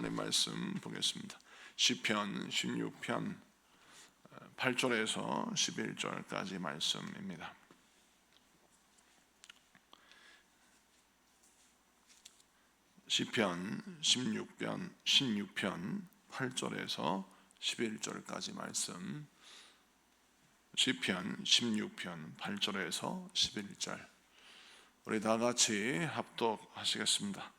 하나님 말씀 보겠습니다. 시편 16편 8절에서 11절까지 말씀입니다. 시편 16편 8절에서 11절까지 말씀. 시편 16편 8절에서 11절. 우리 다 같이 합독하시겠습니다.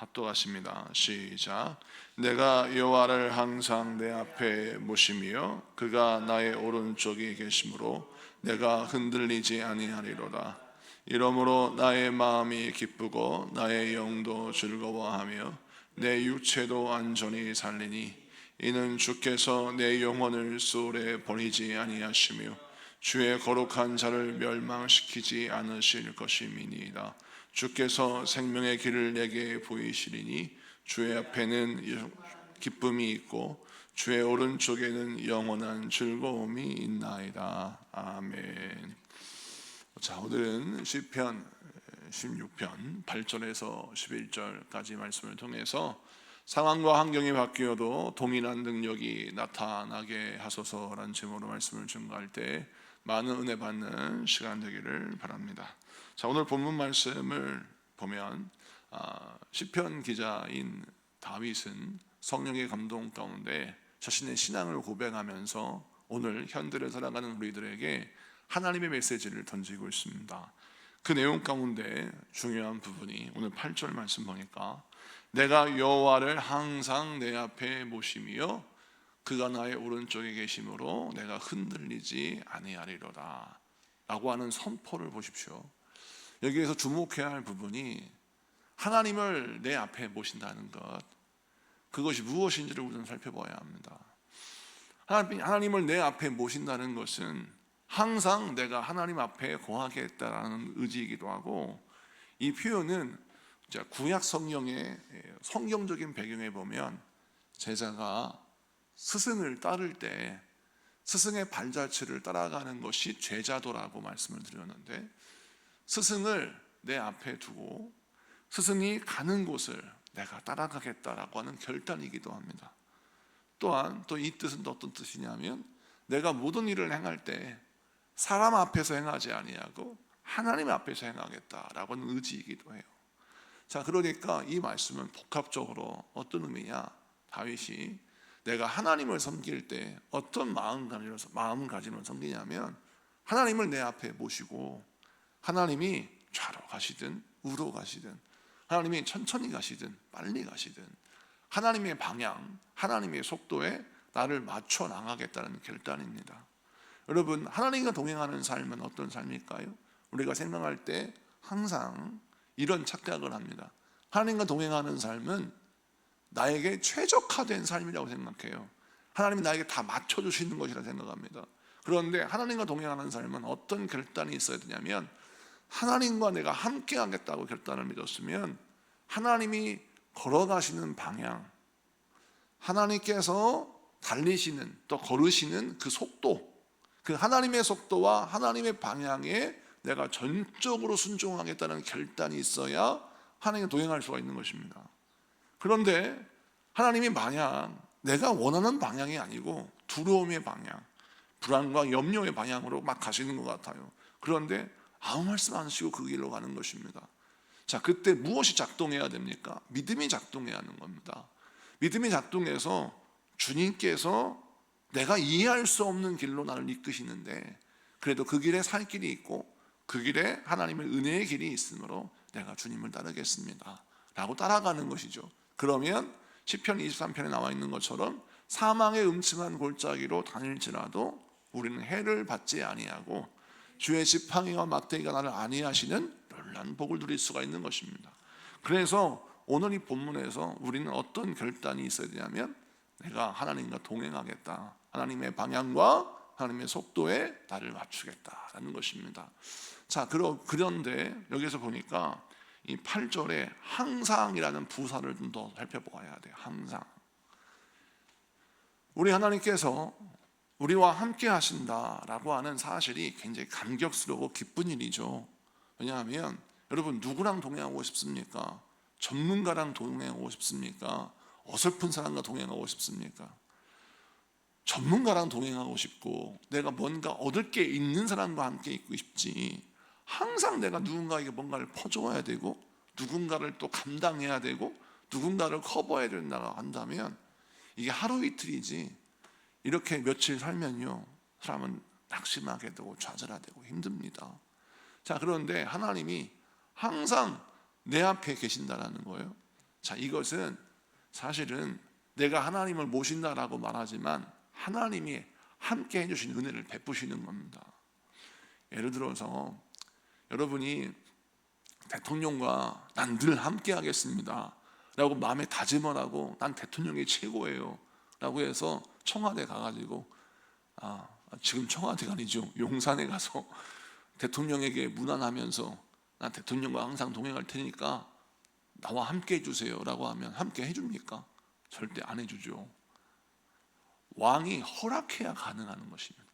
합독하십니다. 시작. 내가 여호와를 항상 내 앞에 모시며 그가 나의 오른쪽에 계심으로 내가 흔들리지 아니하리로다. 이러므로 나의 마음이 기쁘고 나의 영도 즐거워하며 내 육체도 안전히 살리니 이는 주께서 내 영혼을 소홀에 버리지 아니하시며 주의 거룩한 자를 멸망시키지 않으실 것임이니이다. 주께서 생명의 길을 내게 보이시리니 주의 앞에는 기쁨이 있고 주의 오른쪽에는 영원한 즐거움이 있나이다. 아멘. 자, 오늘은 시편 16편 8절에서 11절까지 말씀을 통해서 상황과 환경이 바뀌어도 동일한 능력이 나타나게 하소서라는 제목으로 말씀을 증거할 때 많은 은혜 받는 시간 되기를 바랍니다. 자, 오늘 본문 말씀을 보면 시편 기자인 다윗은 성령의 감동 가운데 자신의 신앙을 고백하면서 오늘 현대를 살아가는 우리들에게 하나님의 메시지를 던지고 있습니다. 그 내용 가운데 중요한 부분이 오늘 8절 말씀 보니까 내가 여호와를 항상 내 앞에 모시며 그가 나의 오른쪽에 계심으로 내가 흔들리지 아니하리로다 라고 하는 선포를 보십시오. 여기에서 주목해야 할 부분이 하나님을 내 앞에 모신다는 것, 그것이 무엇인지를 우선 살펴봐야 합니다. 하나님을 내 앞에 모신다는 것은 항상 내가 하나님 앞에 거하겠다라는 의지이기도 하고, 이 표현은 구약 성경의 성경적인 배경에 보면 제자가 스승을 따를 때 스승의 발자취를 따라가는 것이 제자도라고 말씀을 드렸는데, 스승을 내 앞에 두고 스승이 가는 곳을 내가 따라가겠다라고 하는 결단이기도 합니다. 또한 또 이 뜻은 어떤 뜻이냐면 내가 모든 일을 행할 때 사람 앞에서 행하지 아니하고 하나님 앞에서 행하겠다라고 하는 의지이기도 해요. 자, 그러니까 이 말씀은 복합적으로 어떤 의미냐, 다윗이 내가 하나님을 섬길 때 어떤 마음가짐으로 섬기냐면 하나님을 내 앞에 모시고 하나님이 좌로 가시든 우로 가시든 하나님이 천천히 가시든 빨리 가시든 하나님의 방향, 하나님의 속도에 나를 맞춰 나가겠다는 결단입니다. 여러분, 하나님과 동행하는 삶은 어떤 삶일까요? 우리가 생각할 때 항상 이런 착각을 합니다. 하나님과 동행하는 삶은 나에게 최적화된 삶이라고 생각해요. 하나님이 나에게 다 맞춰주시는 것이라 생각합니다. 그런데 하나님과 동행하는 삶은 어떤 결단이 있어야 되냐면 하나님과 내가 함께 하겠다고 결단을 믿었으면 하나님이 걸어가시는 방향, 하나님께서 달리시는 또 걸으시는 그 속도, 그 하나님의 속도와 하나님의 방향에 내가 전적으로 순종하겠다는 결단이 있어야 하나님과 동행할 수가 있는 것입니다. 그런데 하나님이 만약 내가 원하는 방향이 아니고 두려움의 방향, 불안과 염려의 방향으로 막 가시는 것 같아요. 그런데 아무 말씀 안 하시고 그 길로 가는 것입니다. 자, 그때 무엇이 작동해야 됩니까? 믿음이 작동해야 하는 겁니다. 믿음이 작동해서 주님께서 내가 이해할 수 없는 길로 나를 이끄시는데 그래도 그 길에 살 길이 있고 그 길에 하나님의 은혜의 길이 있으므로 내가 주님을 따르겠습니다 라고 따라가는 것이죠. 그러면 시편 23편에 나와 있는 것처럼 사망의 음침한 골짜기로 다닐지라도 우리는 해를 받지 아니하고 주의 지팡이와 막대기가 나를 안위하시는 놀라운 복을 누릴 수가 있는 것입니다. 그래서 오늘 이 본문에서 우리는 어떤 결단이 있어야 되냐면 내가 하나님과 동행하겠다, 하나님의 방향과 하나님의 속도에 나를 맞추겠다라는 것입니다. 자, 그런데 여기서 보니까 이 8절에 항상이라는 부사를 좀 더 살펴보아야 돼요. 항상. 우리 하나님께서 우리와 함께 하신다라고 하는 사실이 굉장히 감격스러워 기쁜 일이죠. 왜냐하면 여러분, 누구랑 동행하고 싶습니까? 전문가랑 동행하고 싶습니까? 어설픈 사람과 동행하고 싶습니까? 전문가랑 동행하고 싶고 내가 뭔가 얻을 게 있는 사람과 함께 있고 싶지, 항상 내가 누군가에게 뭔가를 퍼줘야 되고 누군가를 또 감당해야 되고 누군가를 커버해야 된다고 한다면 이게 하루 이틀이지, 이렇게 며칠 살면요 사람은 낙심하게 되고 좌절하게 되고 힘듭니다. 자, 그런데 하나님이 항상 내 앞에 계신다라는 거예요. 자, 이것은 사실은 내가 하나님을 모신다라고 말하지만 하나님이 함께 해주신 은혜를 베푸시는 겁니다. 예를 들어서 여러분이 대통령과 난 늘 함께 하겠습니다 라고 마음에 다짐을 하고 난 대통령이 최고예요 라고 해서 청와대 가가지고, 지금 청와대가 아니죠, 용산에 가서 대통령에게 문안하면서 난 대통령과 항상 동행할 테니까 나와 함께 해주세요 라고 하면 함께 해줍니까? 절대 안 해주죠. 왕이 허락해야 가능한 것입니다.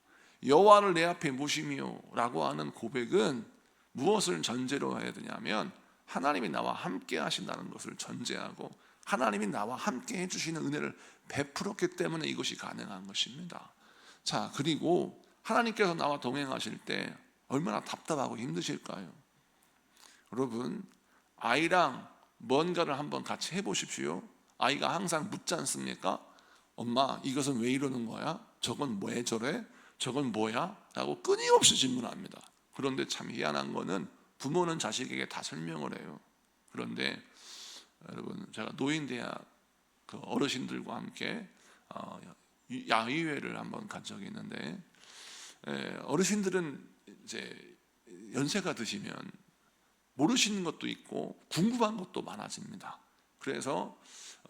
여호와를 내 앞에 모시며 라고 하는 고백은 무엇을 전제로 해야 되냐면 하나님이 나와 함께 하신다는 것을 전제하고 하나님이 나와 함께 해주시는 은혜를 베풀었기 때문에 이것이 가능한 것입니다. 자, 그리고 하나님께서 나와 동행하실 때 얼마나 답답하고 힘드실까요? 여러분, 아이랑 뭔가를 한번 같이 해보십시오. 아이가 항상 묻지 않습니까? 엄마, 이것은 왜 이러는 거야? 저건 왜 저래? 저건 뭐야? 라고 끊임없이 질문합니다. 그런데 참 희한한 거는 부모는 자식에게 다 설명을 해요. 그런데 여러분, 제가 노인대학 그 어르신들과 함께 야의회를 한번 간 적이 있는데, 어르신들은 이제 연세가 드시면 모르시는 것도 있고 궁금한 것도 많아집니다. 그래서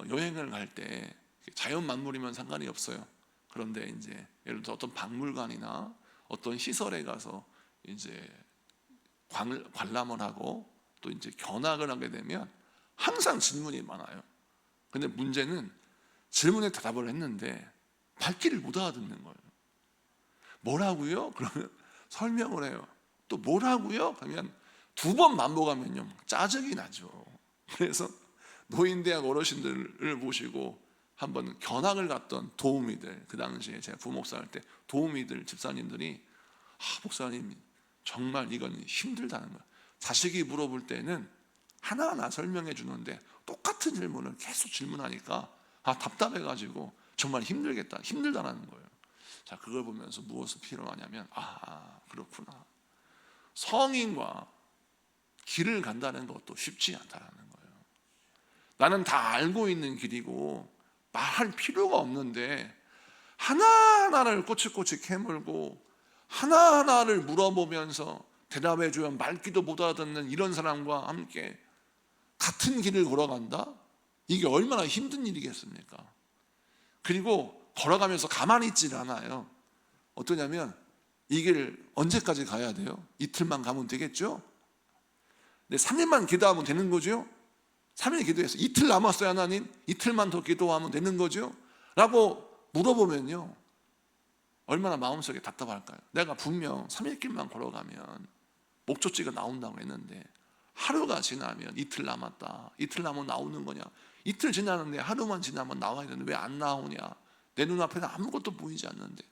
여행을 갈 때 자연 만물이면 상관이 없어요. 그런데 이제 예를 들어 어떤 박물관이나 어떤 시설에 가서 이제 관람을 하고 또 이제 견학을 하게 되면 항상 질문이 많아요. 근데 문제는 질문에 대답을 했는데 발길을 못 알아듣는 거예요. 뭐라고요? 그러면 설명을 해요. 또 뭐라고요? 그러면 두 번 반복하면요 짜증이 나죠. 그래서 노인대학 어르신들을 모시고 한번 견학을 갔던 도우미들, 그 당시에 제가 부목사 할 때 도우미들 집사님들이 목사님 정말 이건 힘들다는 거예요. 자식이 물어볼 때는 하나하나 설명해 주는데 똑같은 질문을 계속 질문하니까 답답해가지고 정말 힘들다는 거예요. 자, 그걸 보면서 무엇이 필요하냐면 그렇구나, 성인과 길을 간다는 것도 쉽지 않다는 거예요. 나는 다 알고 있는 길이고 말할 필요가 없는데 하나하나를 꼬치꼬치 캐물고 하나하나를 물어보면서 대답해주면 말귀도 못 알아듣는 이런 사람과 함께 같은 길을 걸어간다? 이게 얼마나 힘든 일이겠습니까? 그리고 걸어가면서 가만히 있질 않아요. 어떠냐면 이 길 언제까지 가야 돼요? 이틀만 가면 되겠죠? 근데 3일만 기도하면 되는 거죠? 3일 기도해서 이틀 남았어요 하나님? 이틀만 더 기도하면 되는 거죠? 라고 물어보면요 얼마나 마음속에 답답할까요? 내가 분명 3일 길만 걸어가면 목적지가 나온다고 했는데 하루가 지나면 이틀 남았다, 이틀 남으면 나오는 거냐, 이틀 지나는데 하루만 지나면 나와야 되는데 왜 안 나오냐, 내 눈앞에는 아무것도 보이지 않는데.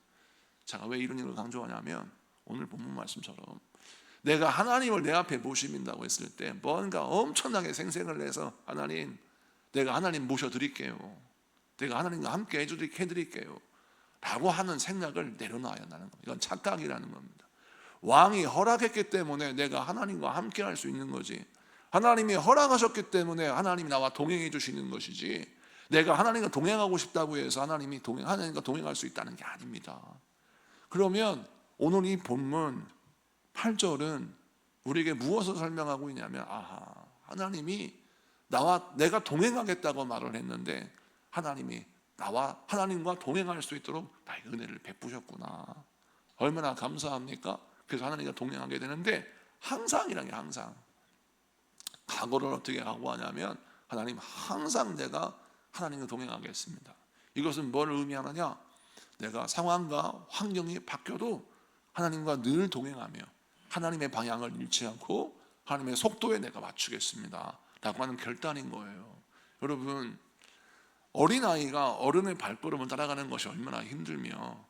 제가 왜 이런 일을 강조하냐면 오늘 본문 말씀처럼 내가 하나님을 내 앞에 모시민다고 했을 때 뭔가 엄청나게 생생을 내서 하나님, 내가 하나님 모셔드릴게요, 내가 하나님과 함께 해드릴게요 라고 하는 생각을 내려놔야 한다는 겁니다. 이건 착각이라는 겁니다. 왕이 허락했기 때문에 내가 하나님과 함께 할 수 있는 거지, 하나님이 허락하셨기 때문에 하나님이 나와 동행해 주시는 것이지, 내가 하나님과 동행하고 싶다고 해서 하나님과 동행할 수 있다는 게 아닙니다. 그러면 오늘 이 본문 8절은 우리에게 무엇을 설명하고 있냐면 하나님이 내가 동행하겠다고 말을 했는데 하나님이 하나님과 동행할 수 있도록 나에게 은혜를 베푸셨구나. 얼마나 감사합니까? 그래서 하나님과 동행하게 되는데 항상이란 게 항상, 각오를 어떻게 각오하냐면 하나님 항상 내가 하나님과 동행하겠습니다. 이것은 뭘 의미하느냐? 내가 상황과 환경이 바뀌어도 하나님과 늘 동행하며 하나님의 방향을 잃지 않고 하나님의 속도에 내가 맞추겠습니다 라고 하는 결단인 거예요. 여러분, 어린아이가 어른의 발걸음을 따라가는 것이 얼마나 힘들며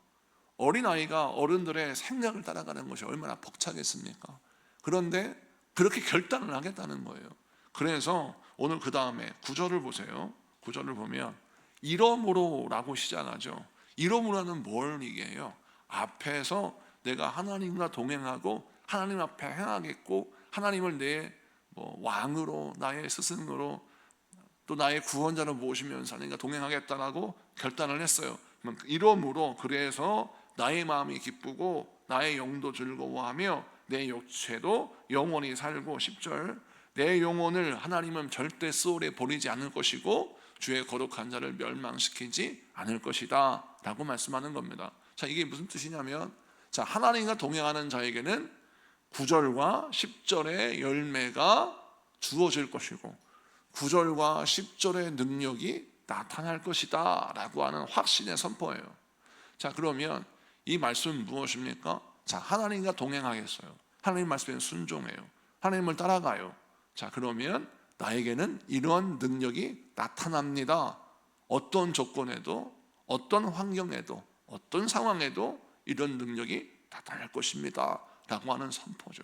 어린아이가 어른들의 생각을 따라가는 것이 얼마나 벅차겠습니까? 그런데 그렇게 결단을 하겠다는 거예요. 그래서 오늘 그 다음에 9절을 보세요. 9절을 보면 이러므로 라고 시작하죠. 이러므로는 뭘 얘기해요? 앞에서 내가 하나님과 동행하고 하나님 앞에 행하겠고 하나님을 내 왕으로 나의 스승으로 또 나의 구원자로 모시면서 하나님과 동행하겠다라고 결단을 했어요. 이러므로 그래서 나의 마음이 기쁘고 나의 영도 즐거워하며 내 육체도 영원히 살고 10절 내 영혼을 하나님은 절대 수월에 버리지 않을 것이고 주의 거룩한 자를 멸망시키지 않을 것이다 라고 말씀하는 겁니다. 자, 이게 무슨 뜻이냐면 자, 하나님과 동행하는 자에게는 9절과 10절의 열매가 주어질 것이고 9절과 10절의 능력이 나타날 것이다 라고 하는 확신의 선포예요. 자, 그러면 이 말씀은 무엇입니까? 자, 하나님과 동행하겠어요. 하나님 말씀에 순종해요. 하나님을 따라가요. 자, 그러면 나에게는 이러한 능력이 나타납니다. 어떤 조건에도 어떤 환경에도 어떤 상황에도 이런 능력이 나타날 것입니다 라고 하는 선포죠.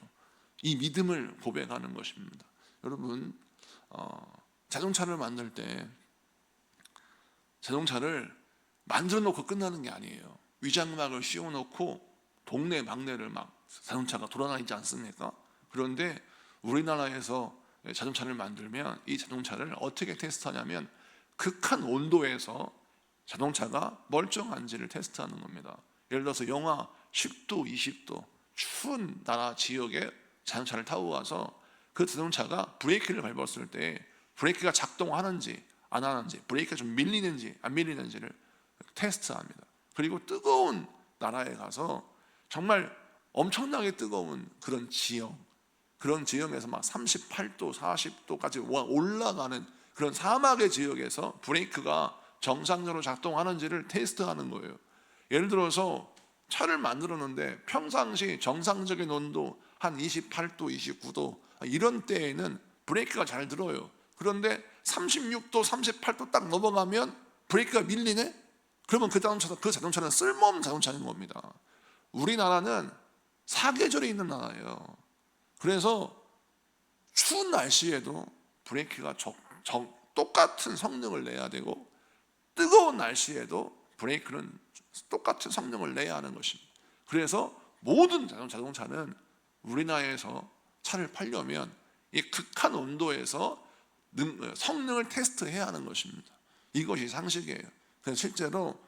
이 믿음을 고백하는 것입니다. 여러분 자동차를 만들 때 자동차를 만들어 놓고 끝나는 게 아니에요. 위장막을 씌워 놓고 동네 막내를 막 자동차가 돌아다니지 않습니까? 그런데 우리나라에서 자동차를 만들면 이 자동차를 어떻게 테스트하냐면 극한 온도에서 자동차가 멀쩡한지를 테스트하는 겁니다. 예를 들어서 영하 10도, 20도 추운 나라 지역에 자동차를 타고 가서 그 자동차가 브레이크를 밟았을 때 브레이크가 작동하는지 안 하는지, 브레이크가 좀 밀리는지 안 밀리는지를 테스트합니다. 그리고 뜨거운 나라에 가서 정말 엄청나게 뜨거운 그런 지역, 그런 지역에서 막 38도, 40도까지 올라가는 그런 사막의 지역에서 브레이크가 정상적으로 작동하는지를 테스트하는 거예요. 예를 들어서 차를 만들었는데 평상시 정상적인 온도 한 28도, 29도 이런 때에는 브레이크가 잘 들어요. 그런데 36도, 38도 딱 넘어가면 브레이크가 밀리네? 그러면 그 자동차는 쓸모없는 자동차인 겁니다. 우리나라는 사계절이 있는 나라예요. 그래서 추운 날씨에도 브레이크가 똑같은 성능을 내야 되고 뜨거운 날씨에도 브레이크는 똑같은 성능을 내야 하는 것입니다. 그래서 모든 자동차는 우리나라에서 차를 팔려면 이 극한 온도에서 성능을 테스트해야 하는 것입니다. 이것이 상식이에요. 그래서 실제로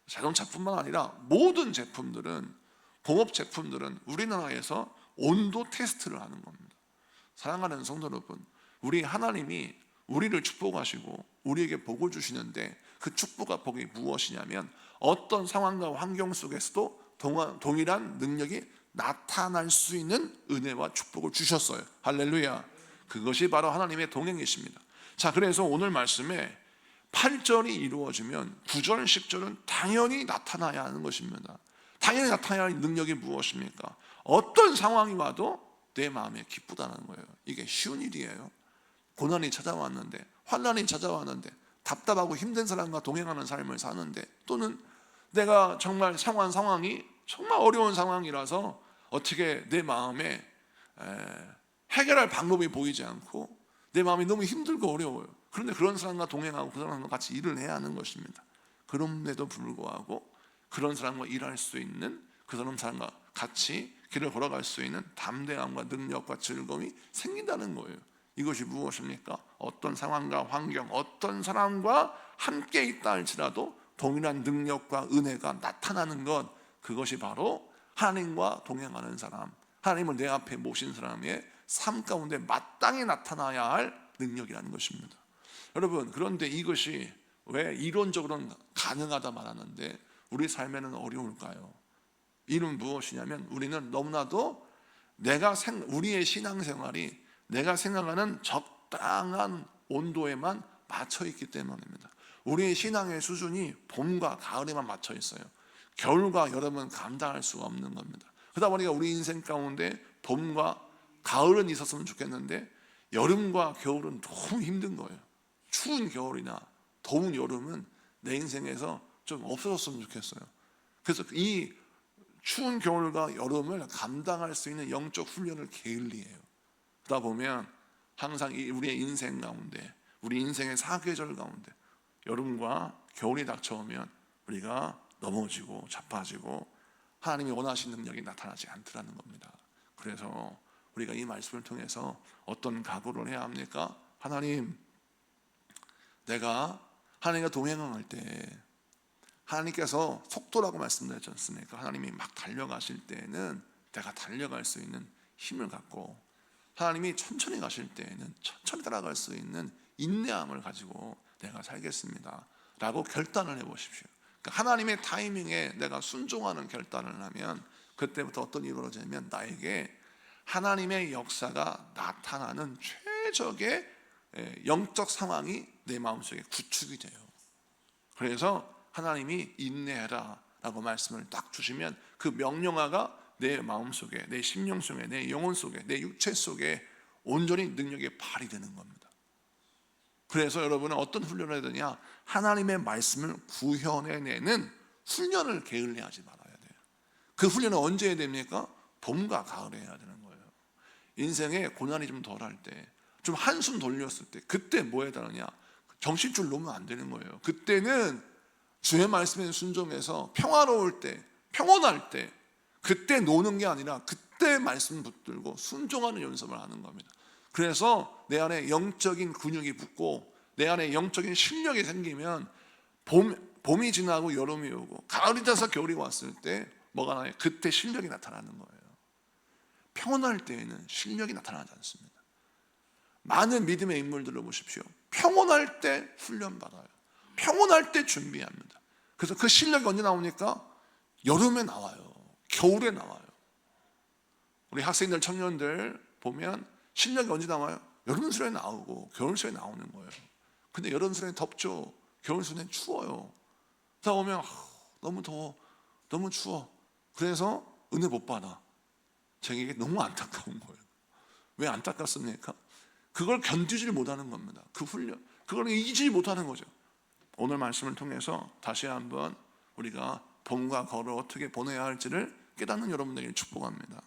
자동차뿐만 아니라 모든 제품들은 공업 제품들은 우리나라에서 온도 테스트를 하는 겁니다. 사랑하는 성도 여러분, 우리 하나님이 우리를 축복하시고 우리에게 복을 주시는데 그 축복과 복이 무엇이냐면 어떤 상황과 환경 속에서도 동일한 능력이 나타날 수 있는 은혜와 축복을 주셨어요. 할렐루야. 그것이 바로 하나님의 동행이십니다. 자, 그래서 오늘 말씀에 8절이 이루어지면 9절, 10절은 당연히 나타나야 하는 것입니다. 당연히 나타나야 할 능력이 무엇입니까? 어떤 상황이 와도 내 마음에 기쁘다는 거예요. 이게 쉬운 일이에요. 고난이 찾아왔는데, 환난이 찾아왔는데, 답답하고 힘든 사람과 동행하는 삶을 사는데, 또는 내가 정말 상황이 정말 어려운 상황이라서 어떻게 내 마음에 해결할 방법이 보이지 않고 내 마음이 너무 힘들고 어려워요. 그런데 그런 사람과 동행하고 그 사람과 같이 일을 해야 하는 것입니다. 그럼에도 불구하고 그런 사람과 일할 수 있는, 그 사람과 같이 길을 걸어갈 수 있는 담대함과 능력과 즐거움이 생긴다는 거예요. 이것이 무엇입니까? 어떤 상황과 환경, 어떤 사람과 함께 있다 할지라도 동일한 능력과 은혜가 나타나는 것, 그것이 바로 하나님과 동행하는 사람, 하나님을 내 앞에 모신 사람의 삶 가운데 마땅히 나타나야 할 능력이라는 것입니다. 여러분, 그런데 이것이 왜 이론적으로는 가능하다 말하는데 우리 삶에는 어려울까요? 이는 무엇이냐면 우리는 너무나도 우리의 신앙생활이 내가 생각하는 적당한 온도에만 맞춰 있기 때문입니다. 우리의 신앙의 수준이 봄과 가을에만 맞춰 있어요. 겨울과 여름은 감당할 수가 없는 겁니다. 그러다 보니까 우리 인생 가운데 봄과 가을은 있었으면 좋겠는데 여름과 겨울은 너무 힘든 거예요. 추운 겨울이나 더운 여름은 내 인생에서 좀 없어졌으면 좋겠어요. 그래서 이 추운 겨울과 여름을 감당할 수 있는 영적 훈련을 게을리해요. 그러다 보면 항상 우리의 인생 가운데, 우리 인생의 사계절 가운데 여름과 겨울이 닥쳐오면 우리가 넘어지고 자빠지고 하나님이 원하시는 능력이 나타나지 않더라는 겁니다. 그래서 우리가 이 말씀을 통해서 어떤 각오를 해야 합니까? 하나님, 내가 하나님과 동행할 때 하나님께서 속도라고 말씀드렸지 않습니까? 하나님이 막 달려가실 때에는 내가 달려갈 수 있는 힘을 갖고, 하나님이 천천히 가실 때에는 천천히 따라갈 수 있는 인내함을 가지고 내가 살겠습니다 라고 결단을 해보십시오. 그러니까 하나님의 타이밍에 내가 순종하는 결단을 하면 그때부터 어떤 일이 벌어지냐면 나에게 하나님의 역사가 나타나는 최적의 영적 상황이 내 마음속에 구축이 돼요. 그래서 하나님이 인내해라 라고 말씀을 딱 주시면 그 명령어가 내 마음속에, 내 심령 속에, 내 영혼 속에, 내 육체 속에 온전히 능력이 발휘되는 겁니다. 그래서 여러분은 어떤 훈련을 해야 되냐? 하나님의 말씀을 구현해내는 훈련을 게을리하지 말아야 돼요. 그 훈련은 언제 해야 됩니까? 봄과 가을에 해야 되는 거예요. 인생에 고난이 좀 덜할 때, 좀 한숨 돌렸을 때, 그때 뭐 해야 되느냐? 정신줄 놓으면 안 되는 거예요. 그때는 주의 말씀에 순종해서 평화로울 때, 평온할 때, 그때 노는 게 아니라 그때 말씀 붙들고 순종하는 연습을 하는 겁니다. 그래서 내 안에 영적인 근육이 붙고 내 안에 영적인 실력이 생기면 봄이 지나고 여름이 오고 가을이 돼서 겨울이 왔을 때 뭐가 나요? 그때 실력이 나타나는 거예요. 평온할 때에는 실력이 나타나지 않습니다. 많은 믿음의 인물들을 보십시오. 평온할 때 훈련받아요. 평온할 때 준비합니다. 그래서 그 실력이 언제 나오니까? 여름에 나와요. 겨울에 나와요. 우리 학생들, 청년들 보면 실력이 언제 나와요? 여름 수련회 나오고 겨울 수련회 나오는 거예요. 근데 여름 수련회 덥죠. 겨울 수련회 추워요. 그러다 보면 너무 더워, 너무 추워. 그래서 은혜 못 받아. 저에게 너무 안타까운 거예요. 왜 안타깝습니까? 그걸 견디지 못하는 겁니다. 그 훈련, 그걸 이기지 못하는 거죠. 오늘 말씀을 통해서 다시 한번 우리가 봄과 가을을 어떻게 보내야 할지를 깨닫는 여러분들에게 축복합니다.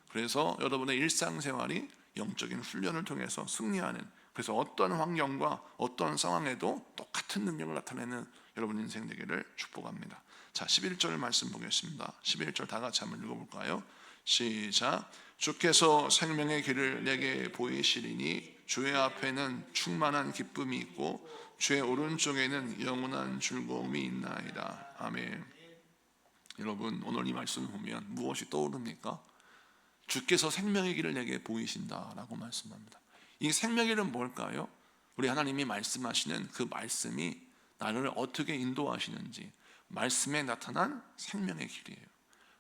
그래서 여러분의 일상생활이 영적인 훈련을 통해서 승리하는, 그래서 어떤 환경과 어떤 상황에도 똑같은 능력을 나타내는 여러분 인생 되기를 축복합니다. 자, 11절 말씀 보겠습니다. 11절 다 같이 한번 읽어볼까요? 시작. 주께서 생명의 길을 내게 보이시리니 주의 앞에는 충만한 기쁨이 있고 주의 오른쪽에는 영원한 즐거움이 있나이다. 아멘. 여러분, 오늘 이 말씀을 보면 무엇이 떠오릅니까? 주께서 생명의 길을 내게 보이신다라고 말씀합니다. 이 생명의 길은 뭘까요? 우리 하나님이 말씀하시는 그 말씀이 나를 어떻게 인도하시는지, 말씀에 나타난 생명의 길이에요.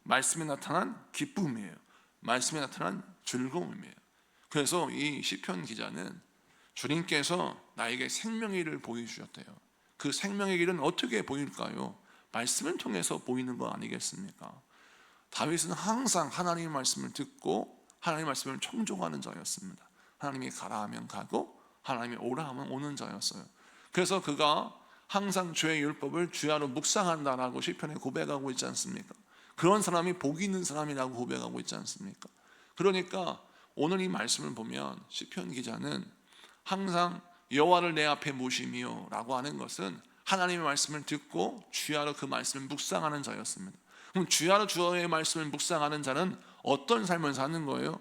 말씀에 나타난 기쁨이에요. 말씀에 나타난 즐거움이에요. 그래서 이 시편 기자는 주님께서 나에게 생명의 길을 보여주셨대요. 그 생명의 길은 어떻게 보일까요? 말씀을 통해서 보이는 거 아니겠습니까? 다윗은 항상 하나님의 말씀을 듣고 하나님의 말씀을 청종하는 자였습니다. 하나님이 가라 하면 가고 하나님이 오라 하면 오는 자였어요. 그래서 그가 항상 주의 율법을 주야로 묵상한다라고 시편에 고백하고 있지 않습니까? 그런 사람이 복이 있는 사람이라고 고백하고 있지 않습니까? 그러니까 오늘 이 말씀을 보면 시편 기자는 항상 여호와를 내 앞에 모시며 라고 하는 것은 하나님의 말씀을 듣고 주야로 그 말씀을 묵상하는 자였습니다. 그럼 주야로 주의 말씀을 묵상하는 자는 어떤 삶을 사는 거예요?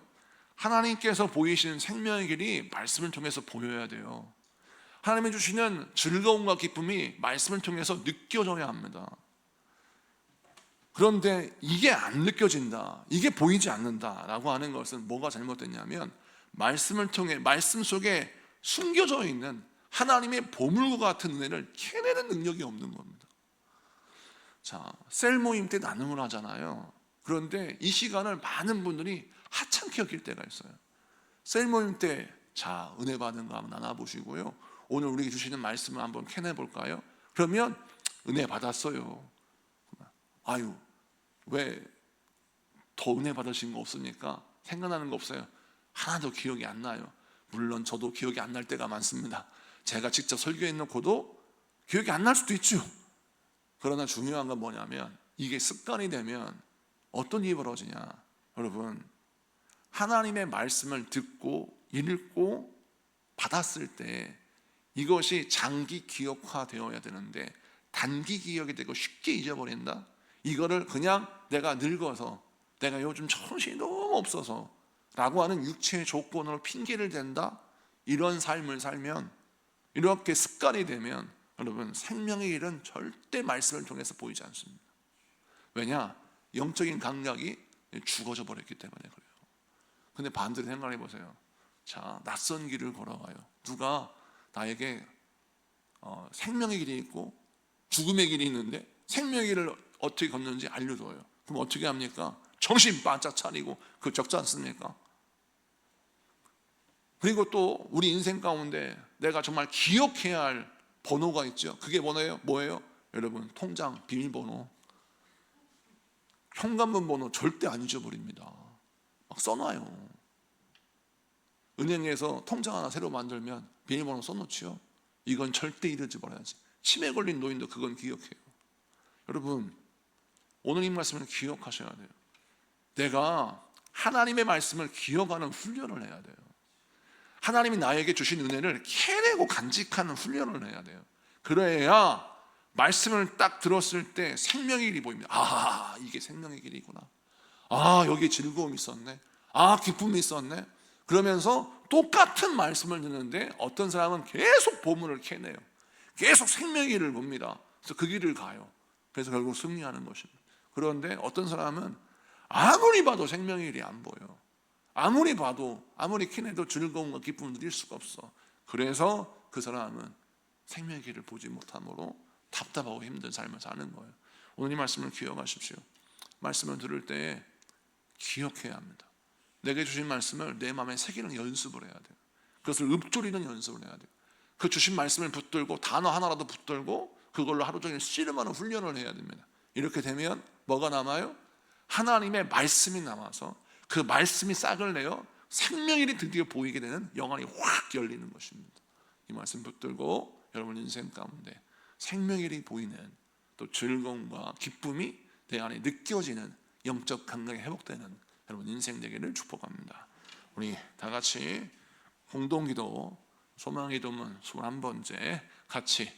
하나님께서 보이시는 생명의 길이 말씀을 통해서 보여야 돼요. 하나님이 주시는 즐거움과 기쁨이 말씀을 통해서 느껴져야 합니다. 그런데 이게 안 느껴진다, 이게 보이지 않는다라고 하는 것은 뭐가 잘못됐냐면 말씀을 통해, 말씀 속에 숨겨져 있는 하나님의 보물과 같은 은혜를 캐내는 능력이 없는 겁니다. 자, 셀 모임 때 나눔을 하잖아요. 그런데 이 시간을 많은 분들이 하찮게 여길 때가 있어요. 셀 모임 때 자, 은혜 받은 거 한번 나눠보시고요, 오늘 우리에게 주시는 말씀을 한번 캐내볼까요? 그러면 은혜 받았어요. 아유, 왜 더 은혜 받으신 거 없습니까? 생각나는 거 없어요? 하나도 기억이 안 나요. 물론 저도 기억이 안 날 때가 많습니다. 제가 직접 설교해 놓고도 기억이 안 날 수도 있죠. 그러나 중요한 건 뭐냐면 이게 습관이 되면 어떤 일이 벌어지냐, 여러분, 하나님의 말씀을 듣고 읽고 받았을 때 이것이 장기 기억화되어야 되는데 단기 기억이 되고 쉽게 잊어버린다? 이거를 그냥 내가 늙어서, 내가 요즘 정신이 너무 없어서 라고 하는 육체의 조건으로 핑계를 댄다? 이런 삶을 살면, 이렇게 습관이 되면 여러분, 생명의 길은 절대 말씀을 통해서 보이지 않습니다. 왜냐? 영적인 감각이 죽어져 버렸기 때문에 그래요. 근데 반대로 생각해 보세요. 자, 낯선 길을 걸어가요. 누가 나에게 생명의 길이 있고 죽음의 길이 있는데 생명의 길을 어떻게 걷는지 알려줘요. 그럼 어떻게 합니까? 정신 바짝 차리고, 그거 적지 않습니까? 그리고 또 우리 인생 가운데 내가 정말 기억해야 할 번호가 있죠. 그게 뭐예요? 여러분, 통장 비밀번호, 현관문 번호 절대 안 잊어버립니다. 막 써놔요. 은행에서 통장 하나 새로 만들면 비밀번호 써놓지요. 이건 절대 잊어버려야지. 치매 걸린 노인도 그건 기억해요. 여러분, 오늘 이 말씀을 기억하셔야 돼요. 내가 하나님의 말씀을 기억하는 훈련을 해야 돼요. 하나님이 나에게 주신 은혜를 캐내고 간직하는 훈련을 해야 돼요. 그래야 말씀을 딱 들었을 때 생명의 길이 보입니다. 아, 이게 생명의 길이구나. 아, 여기 즐거움이 있었네. 아, 기쁨이 있었네. 그러면서 똑같은 말씀을 듣는데 어떤 사람은 계속 보물을 캐내요. 계속 생명의 길을 봅니다. 그래서 그 길을 가요. 그래서 결국 승리하는 것입니다. 그런데 어떤 사람은 아무리 봐도 생명의 길이 안 보여. 아무리 봐도, 아무리 캐내도 즐거움과 기쁨을 누릴 수가 없어. 그래서 그 사람은 생명의 길을 보지 못함으로 답답하고 힘든 삶을 사는 거예요. 오늘 이 말씀을 기억하십시오. 말씀을 들을 때 기억해야 합니다. 내게 주신 말씀을 내 마음에 새기는 연습을 해야 돼요. 그것을 읊조리는 연습을 해야 돼요. 그 주신 말씀을 붙들고 단어 하나라도 붙들고 그걸로 하루 종일 씨름하는 훈련을 해야 됩니다. 이렇게 되면 뭐가 남아요? 하나님의 말씀이 남아서 그 말씀이 싹을 내어 생명일이 드디어 보이게 되는 영안이 확 열리는 것입니다. 이 말씀 붙들고 여러분 인생 가운데 생명일이 보이는 또 즐거움과 기쁨이 내 안에 느껴지는 영적 감각이 회복되는 여러분 인생 되기를 축복합니다. 우리 다 같이 공동기도 소망기도문 21번째 같이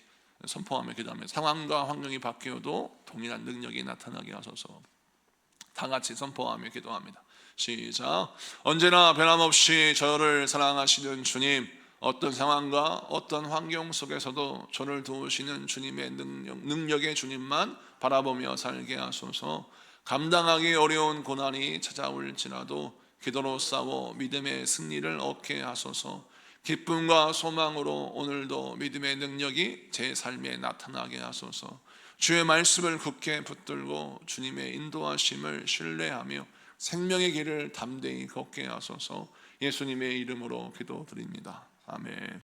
선포하며 기도하며 상황과 환경이 바뀌어도 동일한 능력이 나타나게 하소서. 다 같이 선포하며 기도합니다. 시작. 언제나 변함없이 저를 사랑하시는 주님, 어떤 상황과 어떤 환경 속에서도 저를 도우시는 주님의 능력의 주님만 바라보며 살게 하소서. 감당하기 어려운 고난이 찾아올지라도 기도로 싸워 믿음의 승리를 얻게 하소서. 기쁨과 소망으로 오늘도 믿음의 능력이 제 삶에 나타나게 하소서. 주의 말씀을 굳게 붙들고 주님의 인도하심을 신뢰하며 생명의 길을 담대히 걷게 하소서. 예수님의 이름으로 기도드립니다. 아멘.